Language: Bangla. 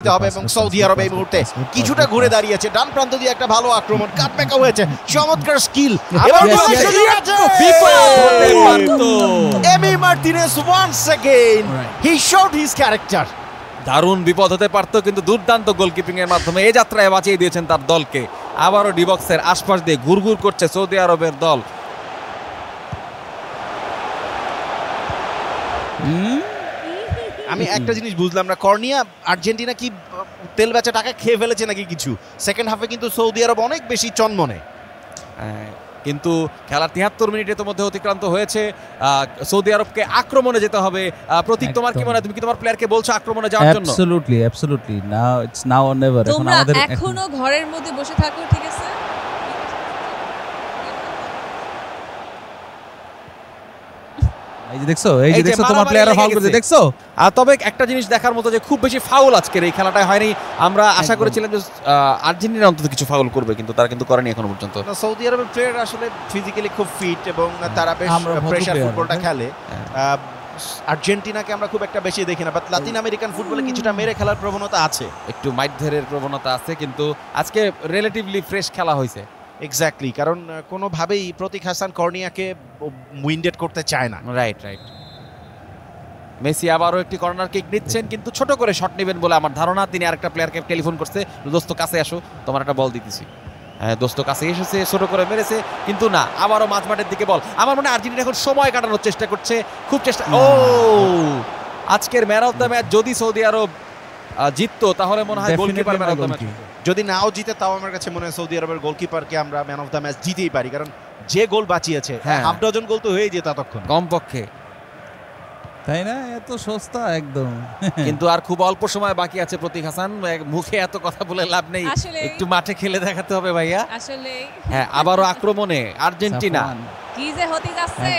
হবে এবং সৌদি আরব এই মুহূর্তে কিছুটা ঘুরে দাঁড়িয়েছে, ডান প্রান্ত দিয়ে একটা ভালো আক্রমণ কাটমেকা হয়েছে, চমৎকার skill. Emi Martinez once again he showed his character. দারুণ বিপদ হতে পারত, কিন্তু দুর্দান্ত গোলকিপিং এর মাধ্যমে এই যাত্রায় বাঁচিয়ে দিয়েছেন তার দলকে। আবারও ডিবক্সের আশপাশ দিয়ে ঘুরঘুর করছে সৌদি আরবের দল। আমি একটা জিনিস বুঝলাম না, কর্নিয়া আর্জেন্টিনা কি তেল বেচা টাকা খেয়ে ফেলেছে নাকি কিছু? সেকেন্ড হাফে কিন্তু সৌদি আরব অনেক বেশি চনমনে, কিন্তু খেলার ৭৩ মিনিটের মধ্যে অতিক্রান্ত হয়েছে। সৌদি আরবকে আক্রমণে যেতে হবে। প্রতীক, তোমার কি মনে হয়? তুমি কি তোমার প্লেয়ারকে বলছো আক্রমণে যাওয়ার জন্য? Absolutely now it's now or never. এখন তোমরা আমাদের এখনো ঘরের মধ্যে বসে থাকো, ঠিক আছে? এই যে দেখছো তোমার প্লেয়াররা ফাউল করতে দেখছো। আর তবে একটা জিনিস দেখার মতো যে খুব বেশি ফাউল আজকের এই খেলাটায় হয়নি। আমরা আশা করেছিলাম যে আর্জেন্টিনা অন্তত কিছু ফাউল করবে, কিন্তু তারা কিন্তু করেনি এখনো পর্যন্ত। সৌদি আরবের প্লেয়ার আসলে ফিজিক্যালি খুব ফিট এবং তারা বেশ প্রেসার ফুটবলটা খেলে। আর্জেন্টিনাকে আমরা খুব একটা বেশি দেখি না, বাট লাতিন আমেরিকান ফুটবলে কিছুটা মেরে খেলার প্রবণতা আছে, একটু মাইধ্যের প্রবণতা আছে, কিন্তু আজকে রিলেটিভলি ফ্রেশ খেলা হয়েছে। এক্স্যাক্টলি, কারণ কোনোভাবেই প্রতীক হাসান কর্নিয়াকে উইন্ডেড করতে চায় না। রাইট। মেসি আবারও একটি কর্নার কিক নিচ্ছেন, কিন্তু ছোট করে শট নেবেন বলে আমার ধারণা। তিনি আরেকটা প্লেয়ারকে টেলিফোন করছে, দোস্ত কাছে আসো, তোমার একটা বল দিতেছি। হ্যাঁ, দোস্ত কাছে এসেছে, ছোট করে মেরেছে, কিন্তু না, আবারও মাঝমাঠের দিকে বল। আমার মনে হয় আর্জেন্টিনা এখন সময় কাটানোর চেষ্টা করছে, খুব চেষ্টা। আজকের ম্যান অফ দ্য ম্যাচ যদি সৌদি আরব জিততো তাহলে মনে হয় goalkeeper man of the match. যদি নাও জিতে তাও আমার কাছে মনে হয় সৌদি আরবের গোলকিপারকে আমরা ম্যান অফ দ্য ম্যাচ জিতেই পারি, কারণ যে গোল বাঁচিয়েছে, হাফ ডজন গোল তো হয়ে যেত ততক্ষণ কমপক্ষে, তাই না? এত সস্তা একদম। কিন্তু আর খুব অল্প সময় বাকি আছে। প্রতীক হাসান, মুখে এত কথা বলে লাভ নেই, একটু মাঠে খেলে দেখাতে হবে ভাইয়া। আসলে হ্যাঁ, আবারও আক্রমণে আর্জেন্টিনা। কি যে হতে যাচ্ছে।